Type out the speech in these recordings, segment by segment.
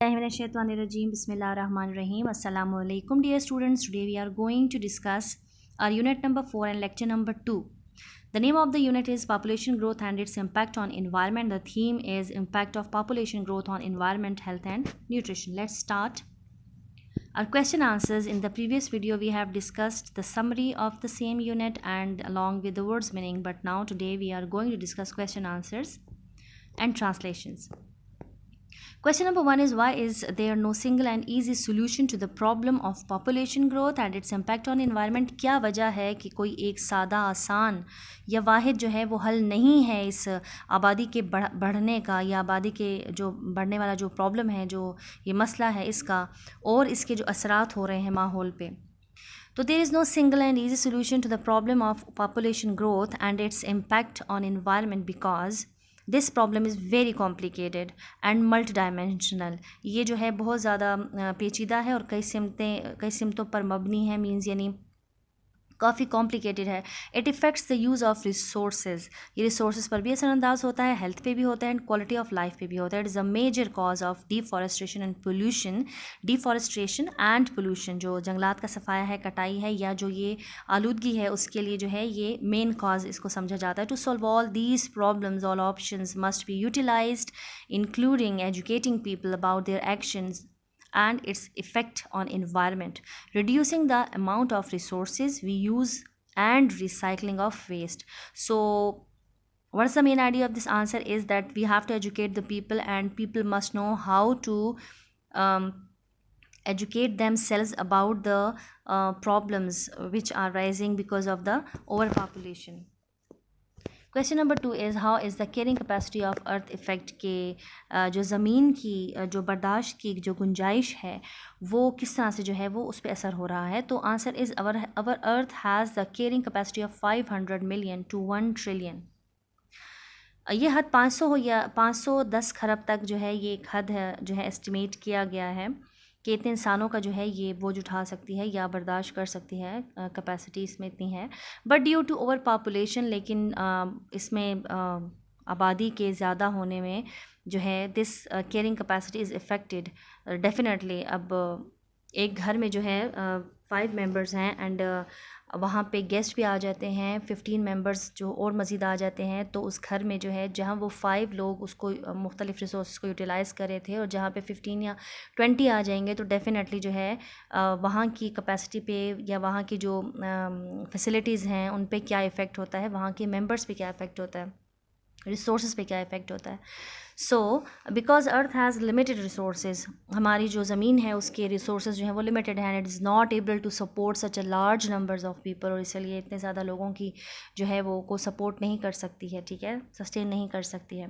Bismillahirrahmanirrahim. Assalamu alaikum, dear students. Today we are going to discuss our unit number 4 and lecture number 2. The name of the unit is Population Growth and its Impact on Environment. The theme is Impact of Population Growth on Environment, Health and Nutrition. Let's start our question answers. In the previous video we have discussed the summary of the same unit and along with the words meaning, but now today we are going to discuss question answers and translations. Question number 1 is, why is there no single and easy solution to the problem of population growth and its impact on environment? क्या वजह है कि कोई एक सादा आसान या वाहिद जो है वो हल नहीं है इस आबादी के बढ़ने का या आबादी के जो बढ़ने वाला जो प्रॉब्लम है, जो ये मसला है इसका और इसके जो असरात हो रहे हैं माहौल पे. So there is no single and easy solution to the problem of population growth and its impact on environment because this problem is very complicated and multi dimensional. ये जो है बहुत ज़्यादा पेचीदा है और कई सिमतों पर मबनी है, मीन्स यानी काफ़ी कॉम्प्लिकेटेड है. It effects the use of resources. ये रिसोर्सेज पर भी असरअंदाज होता है, हेल्थ पे भी होता है एंड क्वालिटी ऑफ लाइफ पे भी होता है. It is a major cause of deforestation and pollution. Deforestation and pollution, जो जंगलात का सफाया है, कटाई है या जो ये आलूदगी है, उसके लिए जो है ये मेन कॉज इसको समझा जाता है. To solve all these problems all options must be utilised including educating people about their actions and its effect on environment, reducing the amount of resources we use and recycling of waste. So what's the main idea of this answer is that we have to educate the people and people must know how to educate themselves about the problems which are rising because of the overpopulation. Question number 2 is, how is the carrying capacity of earth effect के जो ज़मीन की जो बर्दाश्त की जो गुंजाइश है वो किस तरह से जो है वो उस पर असर हो रहा है. तो answer is, our earth has the carrying capacity of 500 million to 1 trillion. ये हद 500 हो या 510 खरब तक जो है ये एक हद है जो है एस्टिमेट किया गया है कि इतने इंसानों का जो है ये बोझ उठा सकती है या बर्दाश्त कर सकती है, कैपेसिटी इसमें इतनी है. But due to over population, लेकिन इसमें आबादी के ज़्यादा होने में जो है this carrying capacity is affected definitely. अब एक घर में जो है 5 मेंबर्स हैं एंड वहाँ पे गेस्ट भी आ जाते हैं, 15 मेंबर्स जो और मज़ीद आ जाते हैं, तो उस घर में जो है जहाँ वो 5 लोग उसको मुख्तलिफ़ रिसोर्स को यूटिलाइज़ कर रहे थे और जहाँ पे 15 या 20 आ जाएंगे तो डेफ़िनेटली जो है वहाँ की कैपेसिटी पे या वहाँ की जो फैसिलिटीज़ हैं उन पे क्या इफ़ेक्ट होता है, वहाँ के मेंबर्स पे क्या इफ़ेक्ट होता है, रिसोर्स पे क्या इफ़ेक्ट होता है. So because earth has limited resources, हमारी जो ज़मीन है उसके रिसोर्सेज जो हैं वो लिमिटेड हैं. It is not able to support such a large numbers of people, और इसलिए इतने ज़्यादा लोगों की जो है वो को सपोर्ट नहीं कर सकती है, ठीक है, सस्टेन नहीं कर सकती है.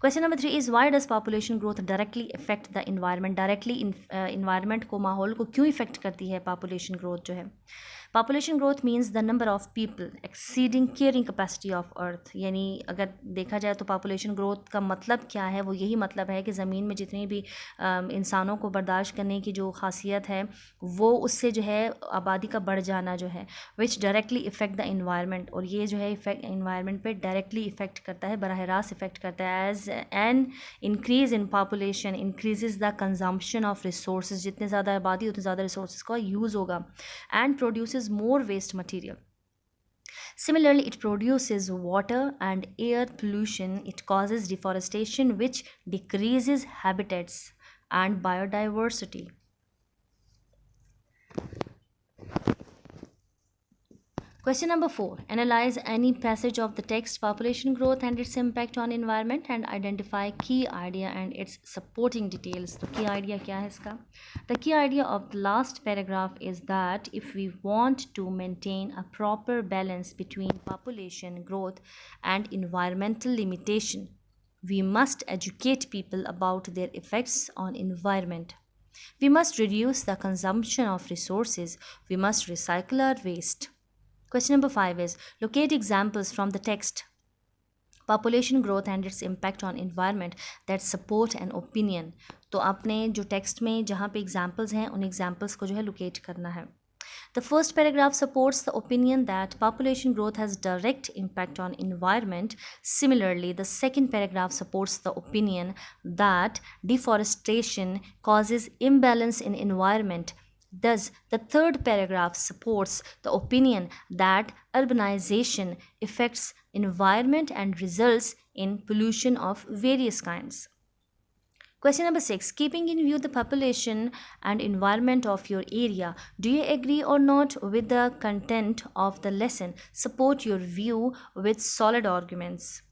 Question number 3 is, why does population growth directly effect the environment. Directly environment को, माहौल को क्यों इफेक्ट करती है पॉपुलेशन ग्रोथ जो है. Population growth means the number of people exceeding carrying capacity of earth. यानी अगर देखा जाए तो पॉपुलेशन ग्रोथ का मतलब क्या है, वो यही मतलब है कि ज़मीन में जितनी भी इंसानों को बर्दाश्त करने की जो खासियत है वो उससे जो है आबादी का बढ़ जाना जो है, which directly affect the environment. और ये जो है इफेक्ट इन्वायरमेंट पे डायरेक्टली इफ़ेक्ट करता है, बराह रास्त इफ़ेक्ट करता है. As an increase in population increase the consumption of resource. जितने ज़्यादा आबादी उतने ज़्यादा रिसोर्स का यूज़ होगा and produces more waste material. Similarly, it produces water and air pollution. It causes deforestation, which decreases habitats and biodiversity. Question number 4. Analyze any passage of the text population growth and its impact on environment and identify key idea and its supporting details. So key idea क्या है इसका? The key idea of the last paragraph is that if we want to maintain a proper balance between population growth and environmental limitation, we must educate people about their effects on environment. We must reduce the consumption of resources. We must recycle our waste. Question number 5 is, locate examples from the text population growth and its impact on environment that support an opinion. तो आपने जो text में जहाँ पे examples हैं उन examples को जो है लोकेट करना है. The first paragraph supports the opinion that population growth has direct impact on environment. Similarly, the second paragraph supports the opinion that deforestation causes imbalance in environment. Thus, the third paragraph supports the opinion that urbanization affects environment and results in pollution of various kinds. Question number 6. Keeping in view the population and environment of your area, do you agree or not with the content of the lesson? Support your view with solid arguments.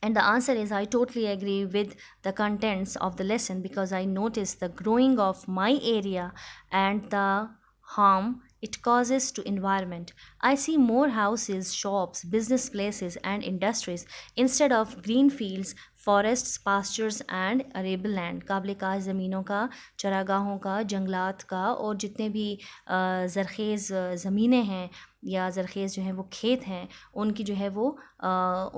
And the answer is I totally agree with the contents of the lesson because I notice the growing of my area and the harm it causes to environment. I see more houses, shops, business places and industries instead of green fields, forests, pastures and arable land काबिल काश ज़मीनों का, चरागाहों का, जंगलात का और जितने भी ज़रख़ेज़ ज़मीनें हैं या ज़रख़ेज़ जो है वो खेत हैं उनकी जो है वो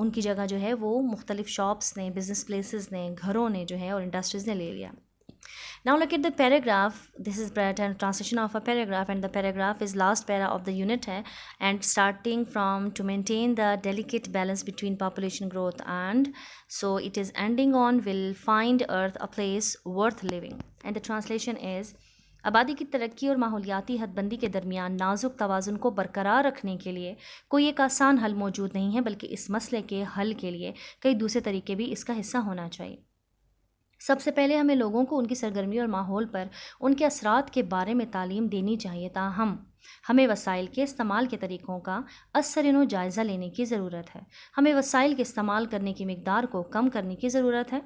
उनकी जगह जो है वो मुख्तलिफ़ शॉप्स ने, बिज़नेस प्लेसेस ने, घरों ने जो है और इंडस्ट्रीज़ ने ले लिया. Now look at the paragraph. This is translation of a paragraph and the paragraph is last para of the unit hai, and starting from to maintain the delicate balance between population growth and so it is ending on will find earth a place worth living, and the translation is आबादी की तरक्की और माहौलियाती हदबंदी के दरमियान नाजुक तवाज़ुन को बरकरार रखने के लिए कोई एक आसान हल मौजूद नहीं है, बल्कि इस मसले के हल के लिए कई दूसरे तरीके भी इसका हिस्सा होना चाहिए. सबसे पहले हमें लोगों को उनकी सरगर्मी और माहौल पर उनके असरात के बारे में तालीम देनी चाहिए. ताहम हमें वसाइल के इस्तेमाल के तरीक़ों का असरनो जायज़ा लेने की ज़रूरत है. हमें वसाइल के इस्तेमाल करने की मिक़दार को कम करने की ज़रूरत है.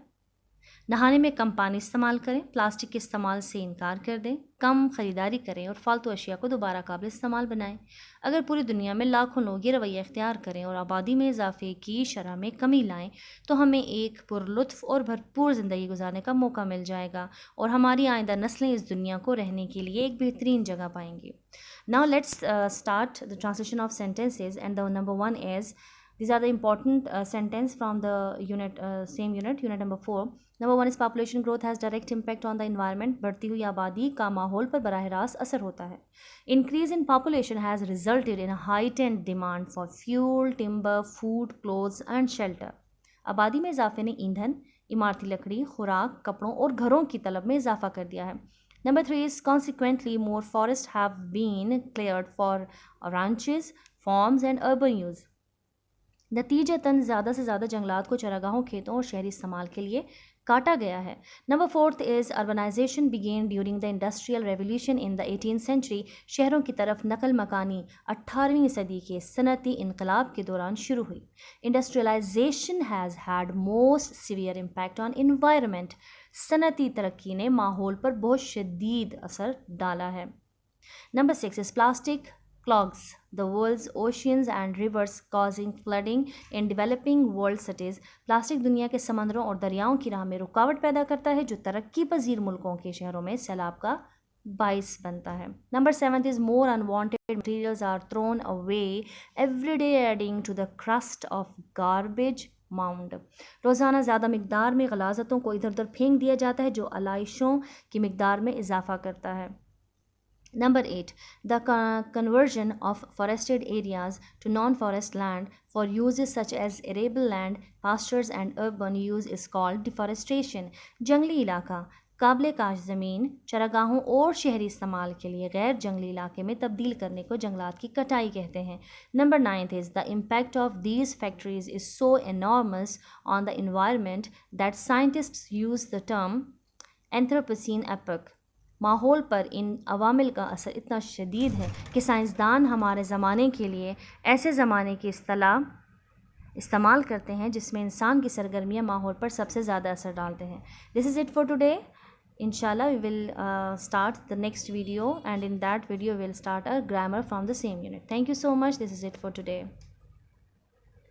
नहाने में कम पानी इस्तेमाल करें, प्लास्टिक के इस्तेमाल से इनकार कर दें, कम ख़रीदारी करें और फालतू अशिया को दोबारा काबिल इस्तेमाल बनाएं. अगर पूरी दुनिया में लाखों लोग ये रवैया इख्तियार करें और आबादी में इजाफे की शरह में कमी लाएं तो हमें एक पुरलुत्फ़ और भरपूर ज़िंदगी गुजारने का मौका मिल जाएगा और हमारी आइंदा नस्लें इस दुनिया को रहने के लिए एक बेहतरीन जगह पाएंगी. Now let's start the translation of sentences and the number 1 is these are the important sentence from the unit same unit number 4. Number 1 is population growth has direct impact on the environment. बढ़ती हुई आबादी का माहौल पर बराह रास्त असर होता है. Increase in population has resulted in a heightened demand for fuel, timber, food, clothes and shelter. आबादी में इजाफे ने ईंधन, इमारती लकड़ी, खुराक, कपड़ों और घरों की तलब में इजाफा कर दिया है. Number 3 is consequently more forests have been cleared for ranches, farms and urban use. नतीजतन ज़्यादा से ज़्यादा जंगलात को चरागाहों, खेतों और शहरी इस्तेमाल के लिए काटा गया है. Number 4 is urbanisation began during the industrial revolution in the 18th century. शहरों की तरफ नकल मकानी 18वीं सदी के सनती इनकलाब के दौरान शुरू हुई. Industrialisation has had most severe impact on environment. सनती तरक्की ने माहौल पर बहुत शदीद असर डाला है. Number 6 is plastic clogs the world's oceans and rivers causing flooding in developing world cities. Plastic दुनिया के समंदरों और दरियाओं की राह में रुकावट पैदा करता है जो तरक्की पजीर मुल्कों के शहरों में सैलाब का बाइस बनता है. Number 7 is more unwanted materials are thrown away every day adding to the crust of garbage mound. रोज़ाना ज़्यादा मकदार में गलाज़तों को इधर उधर फेंक दिया जाता है जो आलाइशों की मकदार में इजाफ़ा करता है. Number 8. The conversion of forested areas to non-forest land for uses such as arable land, pastures and urban use is called deforestation. जंगली इलाका काबिल काश ज़मीन, चरागाहों और शहरी इस्तेमाल के लिए गैर जंगली इलाके में तब्दील करने को जंगलात की कटाई कहते हैं. Number 9 is the impact of these factories is so enormous on the environment that scientists use the term Anthropocene epoch. माहौल पर इन अवामिल का असर इतना शदीद है कि साइंसदान हमारे ज़माने के लिए ऐसे ज़माने की इस्तेमाल करते हैं जिसमें इंसान की सरगर्मियाँ माहौल पर सबसे ज़्यादा असर डालते हैं. This is it for today. Inshallah, we will start the next video and in that video we will start a grammar from the same unit. Thank you so much. This is it for today.